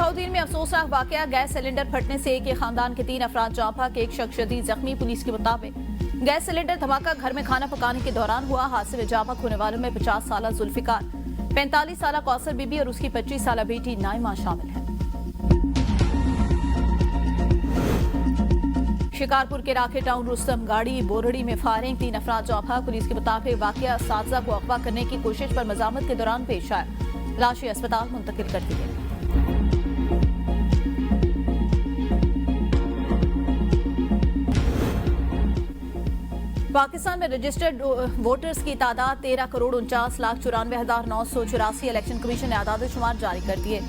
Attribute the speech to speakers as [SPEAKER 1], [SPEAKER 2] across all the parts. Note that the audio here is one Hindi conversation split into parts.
[SPEAKER 1] अलाउद्दीन में अफसोसनाक वाकया, गैस सिलेंडर फटने से एक ही खानदान के 3 अफराद जाँ बहक, एक शख्स शदीद जख्मी। पुलिस के मुताबिक गैस सिलेंडर धमाका घर में खाना पकाने के दौरान हुआ। हादसे में जाँ बहक होने वालों में 50 साल जुल्फिकार, 45 साल कौसर बीबी और उसकी 25 साल बेटी नाइमा शामिल है। शिकारपुर के राखे टाउन रुस्तम गाड़ी बोरड़ी में फायरिंग, 3 अफराद जाँ बहक। पुलिस के मुताबिक वाकया सादजा को अगवा करने की कोशिश पर मजामत के दौरान पेश आया। लाशें अस्पताल मुंतकिल कर दी गई। पाकिस्तान में रजिस्टर्ड वोटर्स की तादाद 13,49,94,984। इलेक्शन कमीशन ने आदाद शुमार जारी कर दिए।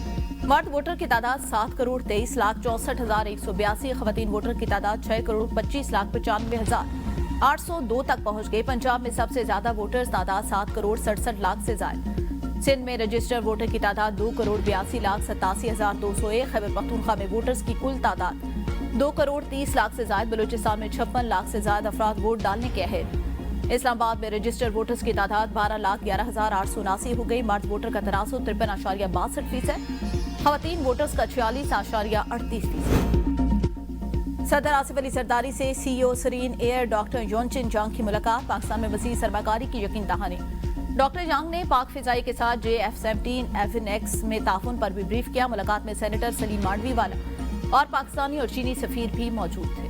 [SPEAKER 1] मर्द वोटर की तादाद 7,23,64,182। खवातीन वोटर की तादाद 6,25,95,802 तक पहुंच गई। पंजाब में सबसे ज्यादा वोटर्स, तादाद 7,67,00,000 से ज्यादा। सिंध में रजिस्टर्ड वोटर की तादाद 2,82,87,201। खैबर पख्तूनख्वा में वोटर्स की कुल तादाद 2,30,00,000 से ज्यादा। बलूचिस्तान में 56 लाख से ज्यादा अफराद वोट डालने के अहल। इस्लामाबाद में रजिस्टर्ड वोटर्स की तादाद 12,11,879 हो गई। मर्द वोटर का तनासुब 53.62%, खवातीन वोटर्स का 46.38%। सदर आसिफ अली जरदारी से CEO सरीन एयर डॉक्टर योनचिन जांग की मुलाकात। पाकिस्तान में मजीद सरमाकारी की यकीन दहानी। डॉक्टर जांग ने पाक फिजाई के साथ JF-17 एविनेक्स में ताउन पर भी ब्रीफ किया। मुलाकात में सेनेटर सलीम मांडवी वाला और पाकिस्तानी और चीनी सफीर भी मौजूद थे।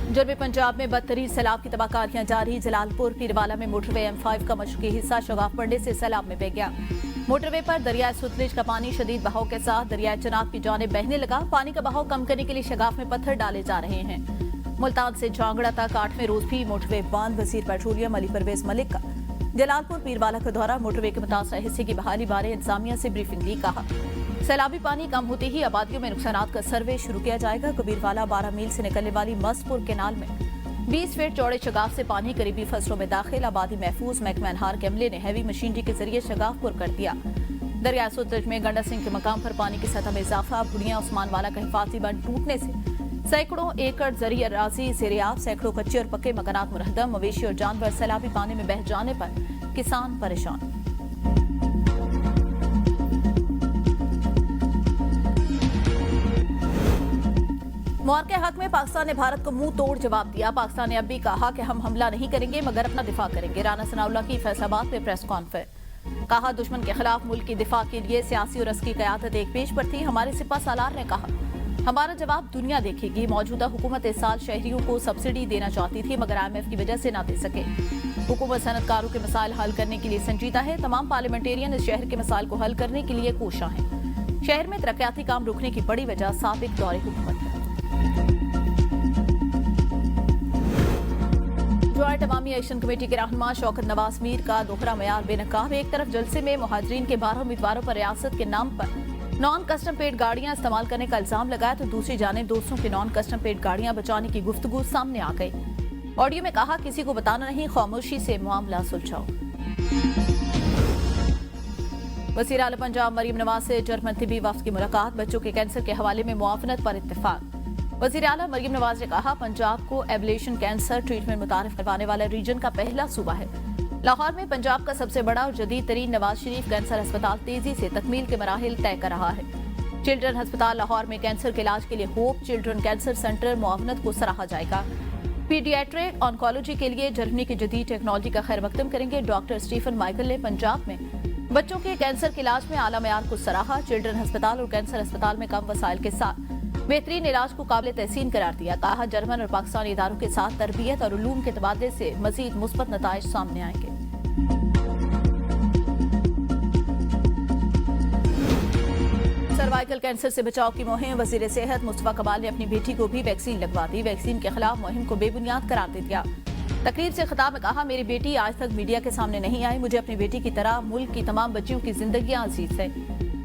[SPEAKER 1] जनूबी पंजाब में बदतरीन सैलाब की तबाहकारियां जारी। जलालपुर पीरवाला में मोटरवे M5 का मशरकी हिस्सा शगाफ पड़ने से सैलाब में बह गया। मोटरवे पर दरियाए सतलुज का पानी शदीद बहाव के साथ दरियाए चनाब की जानिब बहने लगा। पानी का बहाव कम करने के लिए शगाफ में पत्थर डाले जा रहे हैं। मुल्तान से झांगड़ा तक 8वें रोज भी मोटरवे बंद। वजीर पेट्रोलियम अली परवेज मलिक का जलालपुर पीरवाला का दौरा। मोटरवे के मुतासर हिस्से की बहाली बारे इंतजामिया से ब्रीफिंग ली। कहा सैलाबी पानी कम होते ही आबादियों में नुकसानात का सर्वे शुरू किया जाएगा। कबीरवाला 12 मील से निकलने वाली मस्तपुर केनाल में 20 फीट चौड़े शगाफ से पानी करीबी फसलों में दाखिल। आबादी महफूज। महकमा हार के अमले ने हैवी मशीनरी के जरिए शगाफ पुर कर दिया। दरियाए सतलुज में गंडा सिंह के मकाम पर पानी की सतह में इजाफा। बुढ़िया उस्मान वाला का हिफाजती बंद टूटने से सैकड़ों एकड़ जरिए राजी ज़ेरियाब, सैकड़ों कच्चे और पक्के मकानात मुरहदम। मवेशी और जानवर सैलाबी पानी में बह जाने पर किसान परेशान। मुआर के हक में पाकिस्तान ने भारत को मुंह तोड़ जवाब दिया। पाकिस्तान ने अब भी कहा कि हम हमला नहीं करेंगे मगर अपना दिफा करेंगे। राना सनाउल्लाह की फैसलाबाद में प्रेस कॉन्फ्रेंस। कहा दुश्मन के खिलाफ मुल्क की दिफा के लिए सियासी और अस्करी क़यादत एक पेज पर थी। हमारे सिपा सालार ने कहा हमारा जवाब दुनिया देखेगी। मौजूदा हुकूमत इस साल शहरियों को सब्सिडी देना चाहती थी मगर IMF की वजह से ना दे सके। हुकूमत सनतकारों के मसाइल हल करने के लिए संजीदा है। तमाम पार्लियामेंटेरियन इस शहर के मसाइल को हल करने के लिए कोशां हैं। शहर में तरक्याती काम रुकने की बड़ी वजह साबिक दौरे हुकूमत है। ज्वाइंट अवामी एक्शन कमेटी के रहनुमा शौकत नवाज मीर का दोहरा मयार बेनकाब। एक तरफ जलसे में मुहाजिरीन के 12 उम्मीदवारों पर रियासत के नाम पर नॉन कस्टम पेड गाड़ियां इस्तेमाल करने का इल्जाम लगाया तो दूसरी जानिब दोस्तों की नॉन कस्टम पेड गाड़ियां बचाने की गुफ्तगू सामने आ गई। ऑडियो में कहा किसी को बताना नहीं, खामोशी से मामला सुलझाओ। वज़ीर आला पंजाब मरीम नवाज से जर्मन तिबी वफ्द की मुलाकात। बच्चों के कैंसर के हवाले में मुआवनत पर इत्तेफाक। वज़ीर आला मरीम नवाज ने कहा पंजाब को एबलेशन कैंसर ट्रीटमेंट मुतारिफ करवाने वाला रीजन का पहला सूबा है। लाहौर में पंजाब का सबसे बड़ा और जदीद तरीन नवाज शरीफ कैंसर अस्पताल तेजी से तकमील के मराहिल तय कर रहा है। चिल्ड्रन अस्पताल लाहौर में कैंसर के इलाज के लिए होप चिल्ड्रन कैंसर सेंटर मुआवनत को सराहा जाएगा। पीडियाट्रिक ऑन्कोलॉजी के लिए जर्मनी की जदीद टेक्नोलॉजी का खैर मकदम करेंगे। डॉक्टर स्टीफन माइकल ने पंजाब में बच्चों के कैंसर के इलाज में आला मयार को सराहा। चिल्ड्रन अस्पताल और कैंसर अस्पताल में कम वसाइल के साथ बेहतरीन इलाज को काबिल तहसीन करार दिया। कहा जर्मन और पाकिस्तानी इदारों के साथ तरबियत और उलूम के तबादले से मजीद मुस्बत नताइज सामने आएंगे। सर्वाइकल कैंसर से बचाव की मुहिम। वजीर सेहत मुस्तफा कमाल ने अपनी बेटी को भी वैक्सीन लगवा दी। वैक्सीन के खिलाफ मुहिम को बेबुनियाद करार दे दिया। तकरीब से खिताब में कहा मेरी बेटी आज तक मीडिया के सामने नहीं आई। मुझे अपनी बेटी की तरह मुल्क की तमाम बच्चियों की जिंदगियां अजीज है।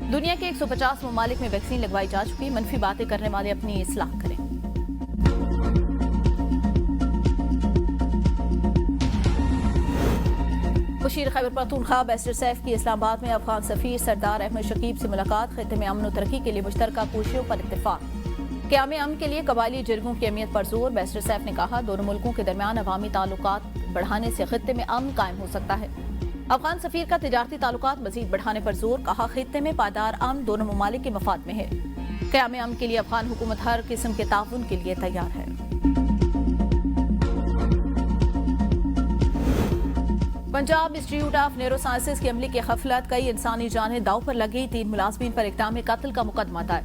[SPEAKER 1] दुनिया के 150 ममालिक में वैक्सीन लगवाई जा चुकी। मनफी बातें करने वाले अपनी इस्लाह करें। मुशीर खैबर पख्तूनख्वा बैरिस्टर सैफ की इस्लामाबाद में अफगान सफीर सरदार अहमद शकीब से मुलाकात। खित्ते में अमन और तरक्की के लिए मुश्तरका कोशिशों पर इत्तेफाक। क़याम अमन के लिए कबायली जिरगों की अहमियत पर जोर। बैरिस्टर सैफ ने कहा दोनों मुल्कों के दरमियान अवामी ताल्लुकात बढ़ाने से खित्ते में अमन कायम हो सकता है। अफगान सफीर का तिजारती ताल्लुकात मजीद बढ़ाने पर जोर, कहा खित्ते में पायदार अमन दोनों ममालिक के मफाद में है। क़याम अमन के लिए अफगान हुकूमत हर किस्म के ताउन के लिए तैयार है। Punjab institute of neuro sciences की अमली की गफलत, कई इंसानी जानें दाव पर लगी, 3 मुलाजमीन पर इक़दाम कत्ल का मुकदमा दायर,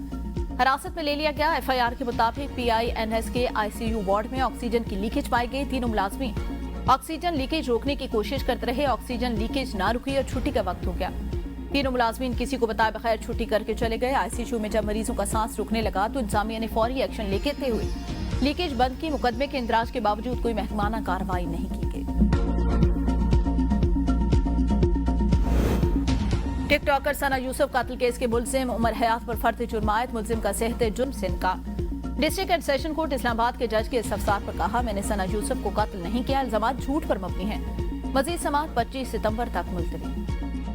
[SPEAKER 1] हिरासत में ले लिया गया। FIR के मुताबिक PINS के ICU वार्ड में ऑक्सीजन की लीकेज पाई गई। तीनों मुलाजमीन ऑक्सीजन लीकेज रोकने की कोशिश करते रहे, ऑक्सीजन लीकेज ना रुकी और छुट्टी का वक्त हो गया। तीनों मुलाजमीन किसी को बताए बगैर छुट्टी करके चले गए। ICU में जब मरीजों का सांस रुकने लगा तो इंतजामिया ने फौरी एक्शन लेते हुए लीकेज बंद की। मुकदमे के इंदराज के बावजूद कोई महकमाना कार्रवाई नहीं की गई। टिकटॉकर सना यूसुफ कत्ल केस के मुलजिम उमर हयात पर फर्द जुर्मायत, मुलजिम का सेहत जुर्म से इनकार। District and session court Islamabad के जज के इस्तफसार पर कहा, मैंने सना यूसुफ को कत्ल नहीं किया, इल्जामात झूठ पर मबनी हैं। मजीद समाअत 25 सितंबर तक मुलतवी।